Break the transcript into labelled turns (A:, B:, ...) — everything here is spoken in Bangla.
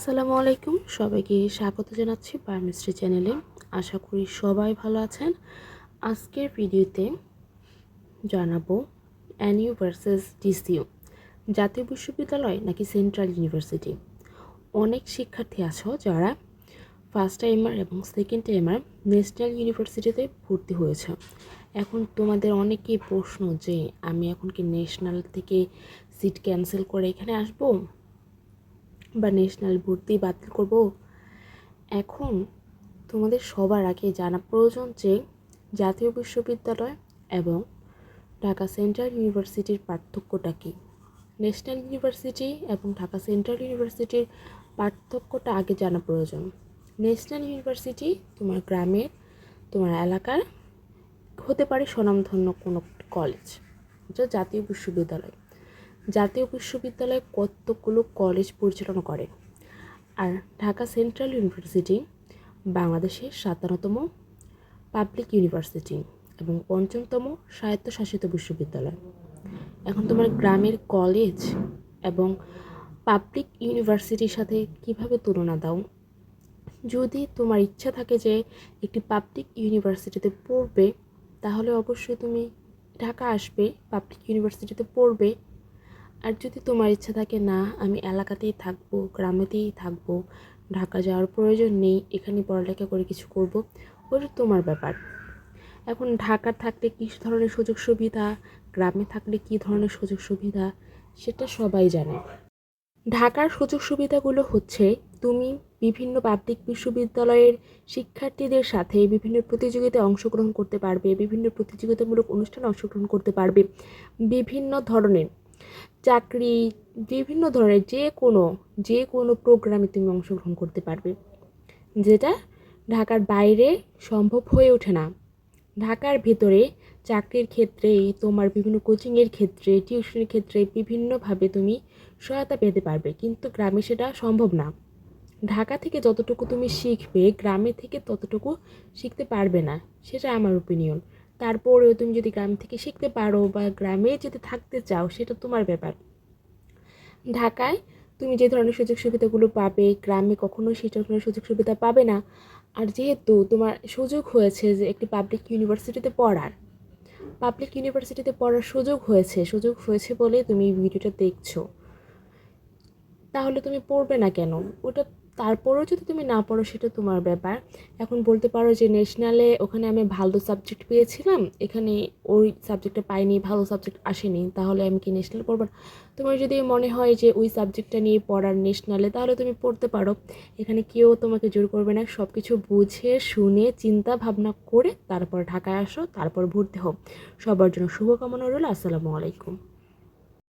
A: আসসালামু আলাইকুম, সবাইকে স্বাগত জানাচ্ছি বায়োমিস্ট্রি চ্যানেলে। আশা করি সবাই ভালো আছেন। আজকের ভিডিওতে জানাবো এনইউ ভার্সেস ডিসইউ, জাতীয় বিশ্ববিদ্যালয় নাকি সেন্ট্রাল ইউনিভার্সিটি। অনেক শিক্ষার্থী আছো যারা ফার্স্ট টাইমার এবং সেকেন্ড টাইমার ন্যাশনাল ইউনিভার্সিটিতে ভর্তি হয়েছে। এখন তোমাদের অনেকেই প্রশ্ন যে আমি এখন কি ন্যাশনাল থেকে সিট ক্যান্সেল করে এখানে আসবো বা ন্যাশনাল ভর্তি বাতিল করব। এখন তোমাদের সবার আগে জানা প্রয়োজন যে জাতীয় বিশ্ববিদ্যালয় এবং ঢাকা সেন্ট্রাল ইউনিভার্সিটির পার্থক্যটা কী। ন্যাশনাল ইউনিভার্সিটি এবং ঢাকা সেন্ট্রাল ইউনিভার্সিটির পার্থক্যটা আগে জানা প্রয়োজন। ন্যাশনাল ইউনিভার্সিটি তোমার গ্রামের, তোমার এলাকার হতে পারে স্বনামধন্য কোনো কলেজ, যা জাতীয় বিশ্ববিদ্যালয়। জাতীয় বিশ্ববিদ্যালয় কতগুলো কলেজ পরিচালনা করে। আর ঢাকা সেন্ট্রাল ইউনিভার্সিটি বাংলাদেশের 57তম পাবলিক ইউনিভার্সিটি এবং ৫ম স্বায়ত্তশাসিত বিশ্ববিদ্যালয়। এখন তোমার গ্রামের কলেজ এবং পাবলিক ইউনিভার্সিটির সাথে কিভাবে তুলনা দাও। যদি তোমার ইচ্ছা থাকে যে একটি পাবলিক ইউনিভার্সিটিতে পড়বে, তাহলে অবশ্যই তুমি ঢাকা আসবে, পাবলিক ইউনিভার্সিটিতে পড়বে। আর যদি তোমার ইচ্ছা থাকে না আমি এলাকাতেই থাকবো, গ্রামেতেই থাকবো, ঢাকা যাওয়ার প্রয়োজন নেই, এখানে পড়ালেখা করে কিছু করব, ওটা তোমার ব্যাপার। এখন ঢাকা থাকলে কী ধরনের সুযোগ সুবিধা, গ্রামে থাকলে কী ধরনের সুযোগ সুবিধা, সেটা সবাই জানে। ঢাকার সুযোগ সুবিধাগুলো হচ্ছে তুমি বিভিন্ন পাবলিক বিশ্ববিদ্যালয়ের শিক্ষার্থীদের সাথে বিভিন্ন প্রতিযোগিতায় অংশগ্রহণ করতে পারবে, বিভিন্ন প্রতিযোগিতামূলক অনুষ্ঠানে অংশগ্রহণ করতে পারবে, বিভিন্ন ধরনের চাকরি, বিভিন্ন ধরনের যে কোনো প্রোগ্রামে তুমি অংশগ্রহণ করতে পারবে, যেটা ঢাকার বাইরে সম্ভব হয়ে ওঠে না। ঢাকার ভেতরে চাকরির ক্ষেত্রে, তোমার বিভিন্ন কোচিংয়ের ক্ষেত্রে, টিউশনের ক্ষেত্রে বিভিন্নভাবে তুমি সহায়তা পেতে পারবে, কিন্তু গ্রামে সেটা সম্ভব না। ঢাকা থেকে যতটুকু তুমি শিখবে, গ্রামে থেকে ততটুকু শিখতে পারবে না, সেটা আমার ওপিনিয়ন। তারপরেও তুমি যদি গ্রাম থেকে শিখতে পারো বা গ্রামে যদি থাকতে চাও, সেটা তোমার ব্যাপার। ঢাকায় তুমি যে ধরনের সুযোগ সুবিধাগুলো পাবে, গ্রামে কখনোই সেই ধরনের সুযোগ সুবিধা পাবে না। আর যেহেতু তোমার সুযোগ হয়েছে যে একটি পাবলিক ইউনিভার্সিটিতে পড়ার সুযোগ হয়েছে বলে তুমি এই ভিডিওটা দেখছো, তাহলে তুমি পড়বে না কেন? ওটা তারপরেও যদি তুমি না পড়ো, সেটা তোমার ব্যাপার। এখন বলতে পারো যে ন্যাশনালে ওখানে আমি ভালো সাবজেক্ট পেয়েছিলাম, এখানে ওই সাবজেক্টটা পাইনি, ভালো সাবজেক্ট আসেনি, তাহলে আমি কি ন্যাশনালে পড়বো না? তোমার যদি মনে হয় যে ওই সাবজেক্টটা নিয়ে পড়ার ন্যাশনালে, তাহলে তুমি পড়তে পারো। এখানে কেউ তোমাকে জোর করবে না। সব কিছু বুঝে শুনে চিন্তা ভাবনা করে তারপর ঢাকায় আসো, তারপর ভর্তি হও। সবার জন্য শুভকামনা রইল। আসসালামু আলাইকুম।